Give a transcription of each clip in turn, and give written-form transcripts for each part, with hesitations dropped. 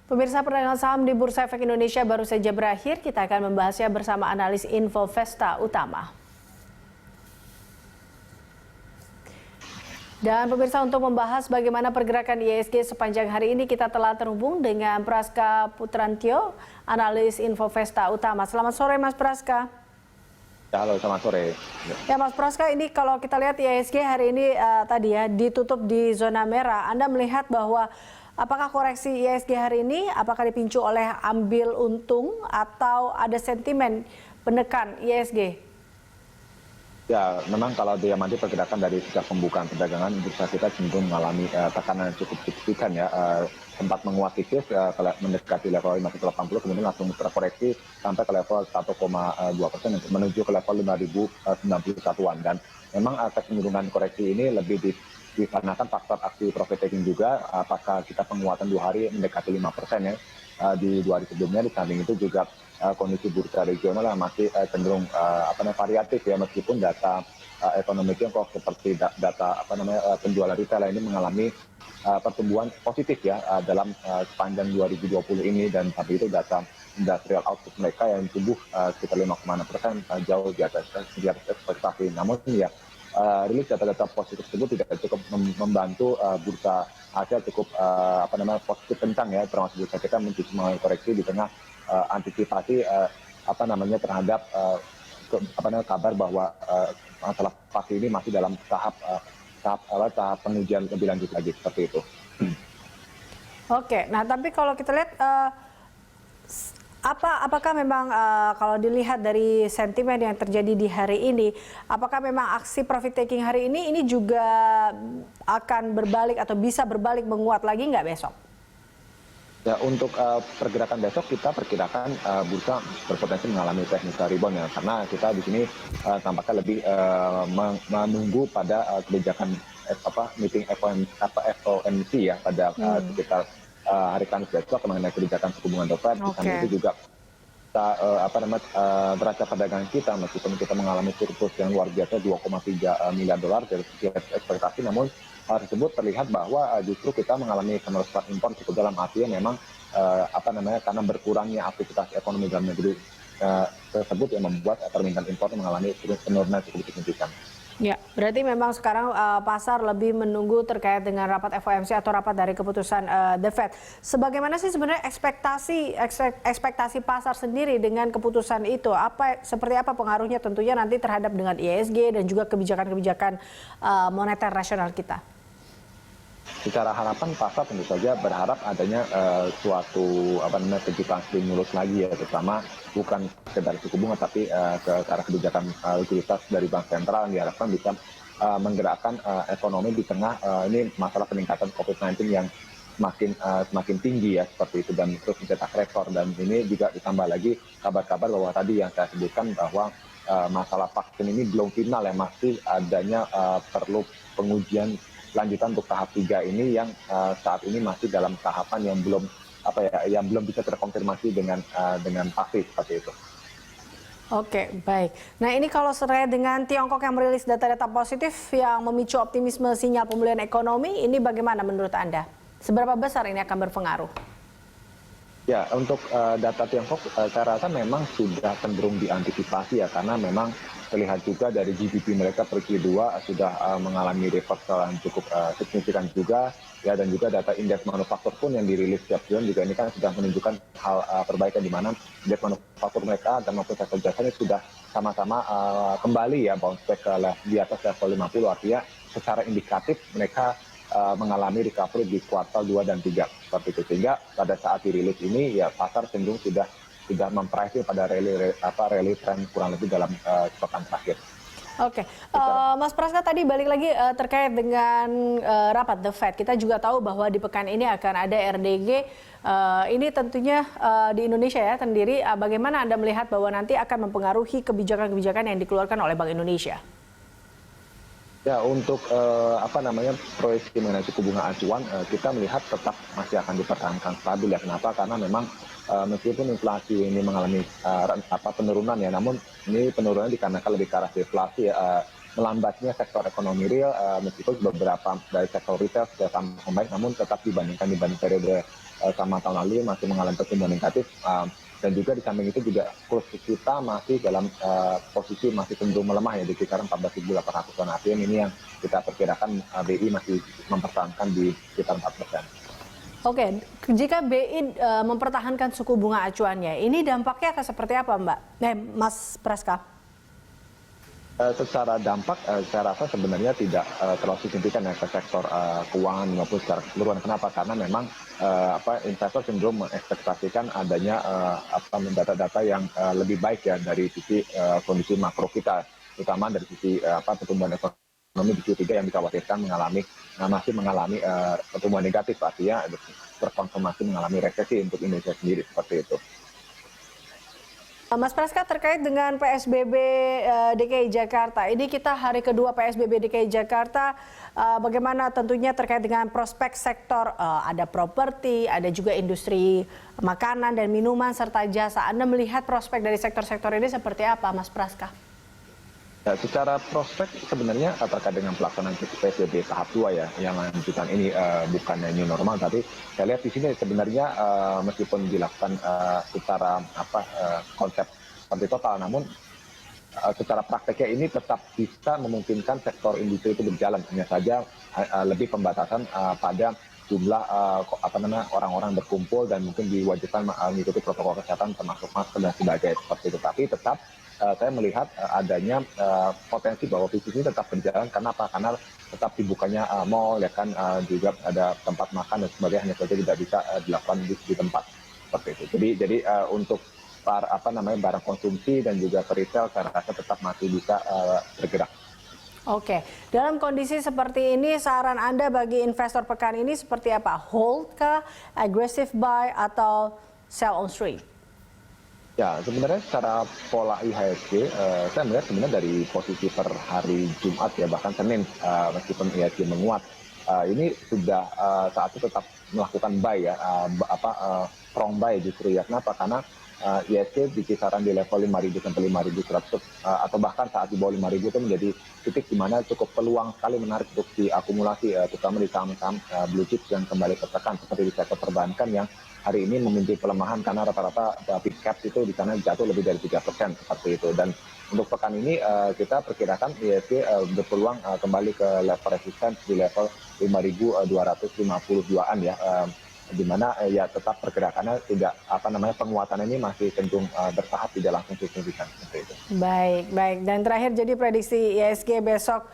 Pemirsa, perdagangan saham di Bursa Efek Indonesia baru saja berakhir. Kita akan membahasnya bersama analis Infovesta Utama. Dan pemirsa, untuk membahas bagaimana pergerakan IHSG sepanjang hari ini, kita telah terhubung dengan Praska Putrantio, analis Infovesta Utama. Selamat sore, Mas Praska. Ya, halo, selamat sore. Ya, Mas Praska, ini kalau kita lihat IHSG hari ini tadi ya ditutup di zona merah. Anda melihat bahwa apakah koreksi IHSG hari ini apakah dipicu oleh ambil untung atau ada sentimen penekan IHSG? Ya, memang kalau diamati pergerakan dari sejak pembukaan perdagangan, bursa kita cenderung mengalami tekanan yang cukup signifikan ya. Sempat menguat tipis mendekati level 580, kemudian langsung terkoreksi sampai ke level 1,2% menuju ke level 5.091-an. Dan memang kecenderungan koreksi ini lebih dikarenakan faktor aksi profit taking juga. Apakah kita penguatan 2 hari mendekati 5% ya di 2 hari sebelumnya. Di samping itu juga kondisi bursa regional yang masih cenderung variatif ya, meskipun data ekonomi Tiongkok seperti data penjualan retail ini mengalami pertumbuhan positif ya dalam sepanjang 2020 ini, dan tapi itu data industrial output mereka yang tumbuh sekitar 5,6%, jauh di atas ekspektasi. Namun ya rilis data-data positif tersebut tidak cukup membantu bursa Asia cukup positif kencang ya, termasuk bursa kita mengalami koreksi di tengah antisipasi terhadap kabar bahwa masalah pasti ini masih dalam tahap pengujian lebih lanjut lagi, seperti itu. Oke, nah tapi kalau kita lihat apakah memang kalau dilihat dari sentimen yang terjadi di hari ini, apakah memang aksi profit taking hari ini juga akan berbalik atau bisa berbalik menguat lagi nggak besok? Ya, untuk pergerakan besok kita perkirakan bursa berpotensi mengalami technical rebound ya, karena kita di sini tampaknya lebih menunggu pada kebijakan meeting FOMC ya pada sekitar hari Kamis besok mengenai kebijakan suku bunga The Fed. Di samping itu juga neraca perdagangan kita, meskipun kita mengalami surplus yang luar biasa 2,3 miliar dolar dari ekspektasi, namun hal tersebut terlihat bahwa justru kita mengalami penerusan impor cukup dalam, artinya memang karena berkurangnya aktivitas ekonomi dalam negeri tersebut yang membuat permintaan impor mengalami penurunan cukup signifikan. Ya, berarti memang sekarang pasar lebih menunggu terkait dengan rapat FOMC atau rapat dari keputusan The Fed. Sebagaimana sih sebenarnya ekspektasi pasar sendiri dengan keputusan itu? Seperti apa pengaruhnya tentunya nanti terhadap dengan IHSG dan juga kebijakan-kebijakan moneter nasional kita? Secara harapan pasar tentu saja berharap adanya suatu kejutan stimulus lagi ya, terutama bukan sekedar suku bunga tapi ke arah kebijakan likuiditas dari bank sentral yang diharapkan bisa menggerakkan ekonomi di tengah ini masalah peningkatan COVID-19 yang semakin tinggi ya, seperti itu, dan terus mencetak rekor. Dan ini juga ditambah lagi kabar-kabar bahwa tadi yang saya sebutkan bahwa masalah vaksin ini belum final ya, masih adanya perlu pengujian lanjutan untuk tahap 3 ini yang saat ini masih dalam tahapan yang belum bisa terkonfirmasi dengan pasti, seperti itu. Oke, baik. Nah, ini kalau terkait dengan Tiongkok yang merilis data-data positif yang memicu optimisme sinyal pemulihan ekonomi, ini bagaimana menurut Anda? Seberapa besar ini akan berpengaruh? Ya, untuk data Tiongkok saya rasa memang sudah cenderung diantisipasi ya, karena memang terlihat juga dari GDP mereka per Q2 sudah mengalami reversal yang cukup signifikan juga ya, dan juga data indeks manufaktur pun yang dirilis setiap bulan juga ini kan sudah menunjukkan hal perbaikan, di mana indeks manufaktur mereka dan maupun sektor jasa ini sudah sama-sama kembali ya bounce back di atas level 50, artinya secara indikatif mereka mengalami recovery di kuartal 2 dan 3, seperti itu. Sehingga pada saat dirilis ini ya pasar cenderung sudah memprice pada rally trend kurang lebih dalam sepekan terakhir. Oke, Mas Praska, tadi balik lagi terkait dengan rapat The Fed. Kita juga tahu bahwa di pekan ini akan ada RDG. Ini tentunya di Indonesia ya sendiri. Bagaimana Anda melihat bahwa nanti akan mempengaruhi kebijakan-kebijakan yang dikeluarkan oleh Bank Indonesia? Ya, untuk proyeksi mengenai suku bunga acuan, kita melihat tetap masih akan dipertahankan stabil ya. Kenapa? Karena memang meskipun inflasi ini mengalami penurunan ya, namun ini penurunan dikarenakan lebih ke arah deflasi ya, melambatnya sektor ekonomi real, meskipun beberapa dari sektor retail sudah tambah membaik, namun tetap dibanding periode sama tahun lalu masih mengalami pertumbuhan negatif. Dan juga di samping itu juga kurs kita masih dalam posisi masih cenderung melemah ya di kisaran 14.800-an. Artinya ini yang kita perkirakan BI masih mempertahankan di sekitar 4%. Oke, jika BI mempertahankan suku bunga acuannya, ini dampaknya akan seperti apa, Mas Praska? Secara dampak, saya rasa sebenarnya tidak terlalu signifikan ya ke sektor keuangan maupun secara keseluruhan. Kenapa? Karena memang investor cenderung mengekspektasikan adanya data-data yang lebih baik ya dari sisi kondisi makro kita, terutama dari sisi pertumbuhan ekonomi di Q3 yang dikhawatirkan masih mengalami pertumbuhan negatif, artinya berkonfirmasi mengalami resesi untuk Indonesia sendiri seperti itu. Mas Praska, terkait dengan PSBB DKI Jakarta, ini kita hari kedua PSBB DKI Jakarta, bagaimana tentunya terkait dengan prospek sektor, ada properti, ada juga industri makanan dan minuman serta jasa. Anda melihat prospek dari sektor-sektor ini seperti apa, Mas Praska? Ya, secara prospek sebenarnya terkait dengan pelaksanaan PSBB tahap 2 ya, yang lanjutan ini bukannya new normal, tapi saya lihat di sini sebenarnya meskipun dilakukan secara konsep seperti total, namun secara prakteknya ini tetap bisa memungkinkan sektor industri itu berjalan, hanya saja lebih pembatasan pada jumlah orang-orang berkumpul dan mungkin diwajibkan mengikuti protokol kesehatan termasuk masker dan sebagainya seperti itu. Tapi tetap saya melihat adanya potensi bahwa bisnis ini tetap berjalan. Karena apa? Karena tetap dibukanya mall, ya kan, juga ada tempat makan dan sebagainya, hanya saja tidak bisa dilakukan di tempat seperti itu. Jadi untuk barang konsumsi dan juga retail saya rasa tetap masih bisa bergerak. Oke, dalam kondisi seperti ini saran Anda bagi investor pekan ini seperti apa? Hold kah, aggressive buy atau sell on street? Ya, sebenarnya secara pola IHSG, saya melihat sebenarnya dari posisi per hari Jumat ya, bahkan Senin, meskipun IHSG menguat, ini sudah saatnya tetap melakukan buy ya, strong buy justru ya. Kenapa? Karena IHSG di kisaran di level 5.000 sampai 5.100 atau bahkan saat di bawah 5.000 itu menjadi titik di mana cukup peluang sekali menarik untuk diakumulasi, terutama di saham-saham blue chips yang kembali tertekan seperti di sektor perbankan yang hari ini memiliki pelemahan karena rata-rata big caps itu di sana jatuh lebih dari 3% seperti itu. Dan untuk pekan ini kita perkirakan IHSG berpeluang kembali ke level resisten di level 5.252-an ya, di mana ya tetap pergerakannya tidak penguatan ini masih cenderung bertahap, tidak langsung signifikan seperti itu. Baik. Dan terakhir, jadi prediksi IHSG besok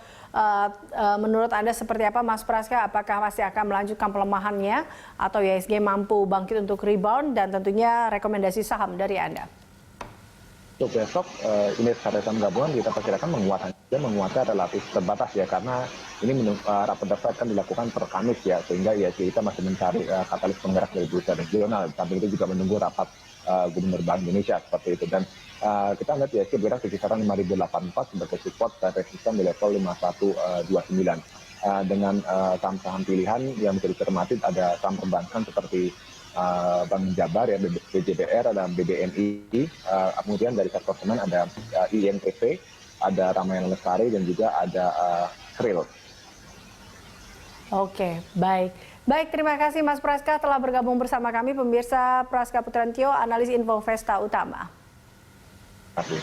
menurut Anda seperti apa, Mas Praska? Apakah masih akan melanjutkan pelemahannya atau IHSG mampu bangkit untuk rebound, dan tentunya rekomendasi saham dari Anda? Untuk besok indeks harga saham gabungan kita perkirakan menguatnya relatif terbatas ya, karena ini rapat The Fed kan dilakukan per Kamis ya, sehingga IHSG kita masih mencari katalis penggerak dari bursa regional. Sambil itu juga menunggu rapat Gubernur Bank Indonesia seperti itu. Dan kita melihat IHSG bergerak di kisaran 5.084 sebagai support dan resisten di level 5129. Dengan saham-saham pilihan yang bisa dicermati ada saham perbankan seperti Bank Jabar ya, BJBR, ada BBNI, kemudian dari sektor semen ada INTP, ada Ramayana Lestari, dan juga ada Krill. Oke, baik. Terima kasih Mas Praska telah bergabung bersama kami. Pemirsa, Praska Putrantio, analis Info Vesta Utama. Terima kasih.